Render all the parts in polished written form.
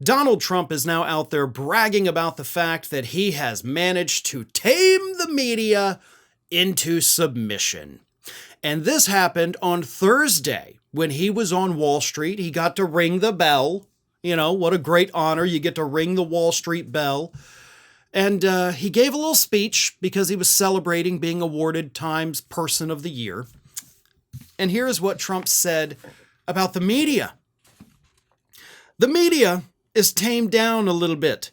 Donald Trump is now out there bragging about the fact that he has managed to tame the media into submission. And this happened on Thursday when he was on Wall Street. He got to ring the bell. You know, what a great honor. You get to ring the Wall Street bell. And he gave a little speech because he was celebrating being awarded Time's Person of the Year. And here's what Trump said about the media. The media is tamed down a little bit.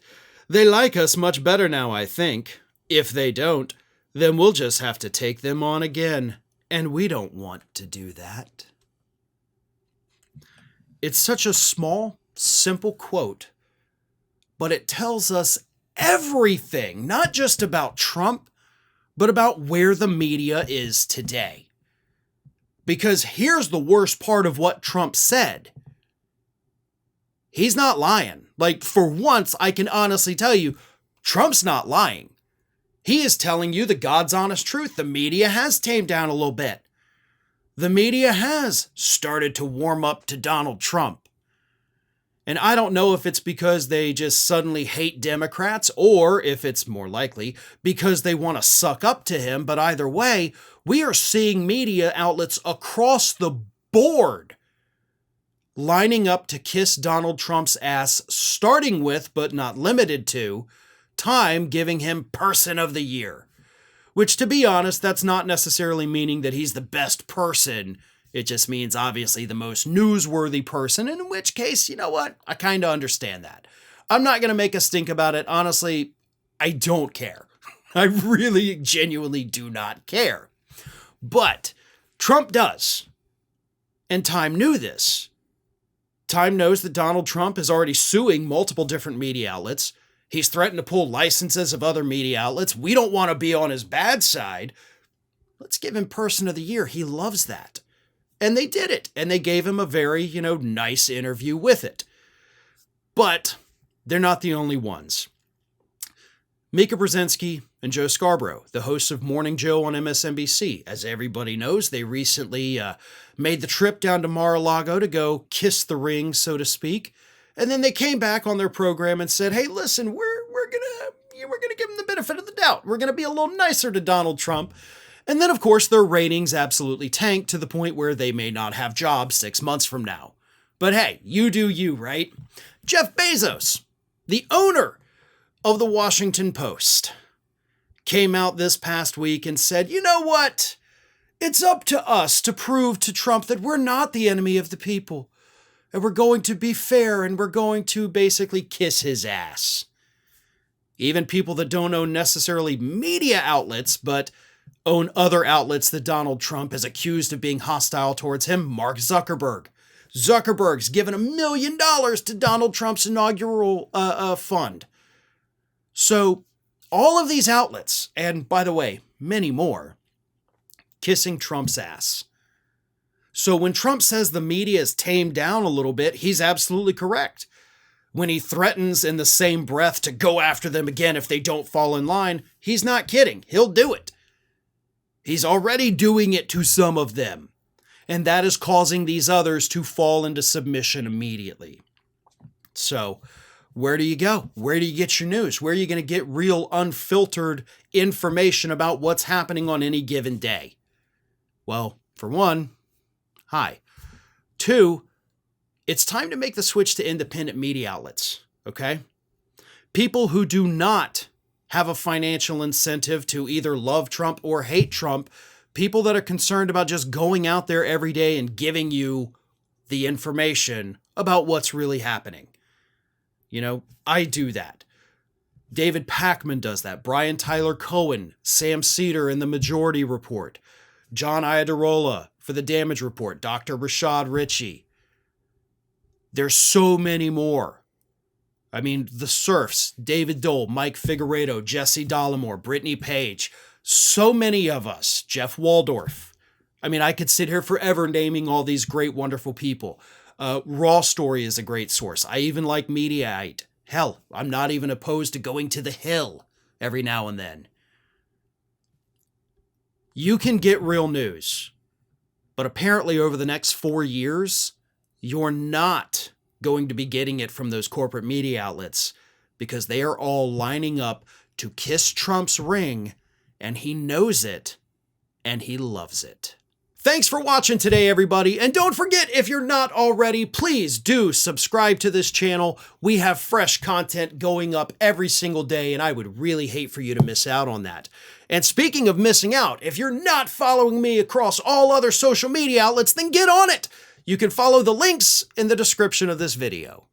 They like us much better now, I think. If they don't, then we'll just have to take them on again. And we don't want to do that. It's such a small, simple quote, but it tells us everything, not just about Trump, but about where the media is today. Because here's the worst part of what Trump said. He's not lying. Like, for once, I can honestly tell you, Trump's not lying. He is telling you the God's honest truth. The media has tamed down a little bit. The media has started to warm up to Donald Trump. And I don't know if it's because they just suddenly hate Democrats or if it's more likely because they want to suck up to him. But either way, we are seeing media outlets across the board lining up to kiss Donald Trump's ass, starting with, but not limited to, Time giving him Person of the Year. Which, to be honest, that's not necessarily meaning that he's the best person. It just means, obviously, the most newsworthy person, in which case, you know what? I kind of understand that. I'm not going to make a stink about it. Honestly, I don't care. I really, genuinely do not care. But Trump does. And Time knew this. Time knows that Donald Trump is already suing multiple different media outlets. He's threatened to pull licenses of other media outlets. We don't want to be on his bad side. Let's give him Person of the Year. He loves that. And they did it. And they gave him a very, nice interview with it. But they're not the only ones. Mika Brzezinski and Joe Scarborough, the hosts of Morning Joe on MSNBC. As everybody knows, they recently made the trip down to Mar-a-Lago to go kiss the ring, so to speak. And then they came back on their program and said, hey, listen, we're gonna give him the benefit of the doubt. We're gonna be a little nicer to Donald Trump. And then, of course, their ratings absolutely tanked to the point where they may not have jobs 6 months from now. But hey, you do you, right? Jeff Bezos, the owner of the Washington Post, came out this past week and said, you know what? It's up to us to prove to Trump that we're not the enemy of the people. And we're going to be fair, and we're going to basically kiss his ass. Even people that don't own necessarily media outlets, but own other outlets that Donald Trump has accused of being hostile towards him, Mark Zuckerberg. Zuckerberg's given $1 million to Donald Trump's inaugural fund. So all of these outlets, and by the way, many more, kissing Trump's ass. So when Trump says the media is tamed down a little bit, he's absolutely correct. When he threatens in the same breath to go after them again if they don't fall in line, he's not kidding. He'll do it. He's already doing it to some of them. And that is causing these others to fall into submission immediately. So where do you go? Where do you get your news? Where are you going to get real unfiltered information about what's happening on any given day? Well, for one, hi. Two, it's time to make the switch to independent media outlets, okay? People who do not have a financial incentive to either love Trump or hate Trump, people that are concerned about just going out there every day and giving you the information about what's really happening. I do that. David Pakman does that. Brian Tyler Cohen, Sam Cedar in the Majority Report, John Iadarola for the Damage Report, Dr. Rashad Ritchie. There's so many more. I mean, the Surfs, David Dole, Mike Figueredo, Jesse Dollemore, Brittany Page, so many of us, Jeff Waldorf. I mean, I could sit here forever naming all these great, wonderful people. Raw Story is a great source. I even like Mediaite. Hell, I'm not even opposed to going to The Hill every now and then. You can get real news, but apparently over the next 4 years, you're not going to be getting it from those corporate media outlets because they are all lining up to kiss Trump's ring, and he knows it, and he loves it. Thanks for watching today, everybody. And don't forget, if you're not already, please do subscribe to this channel. We have fresh content going up every single day, and I would really hate for you to miss out on that. And speaking of missing out, if you're not following me across all other social media outlets, then get on it. You can follow the links in the description of this video.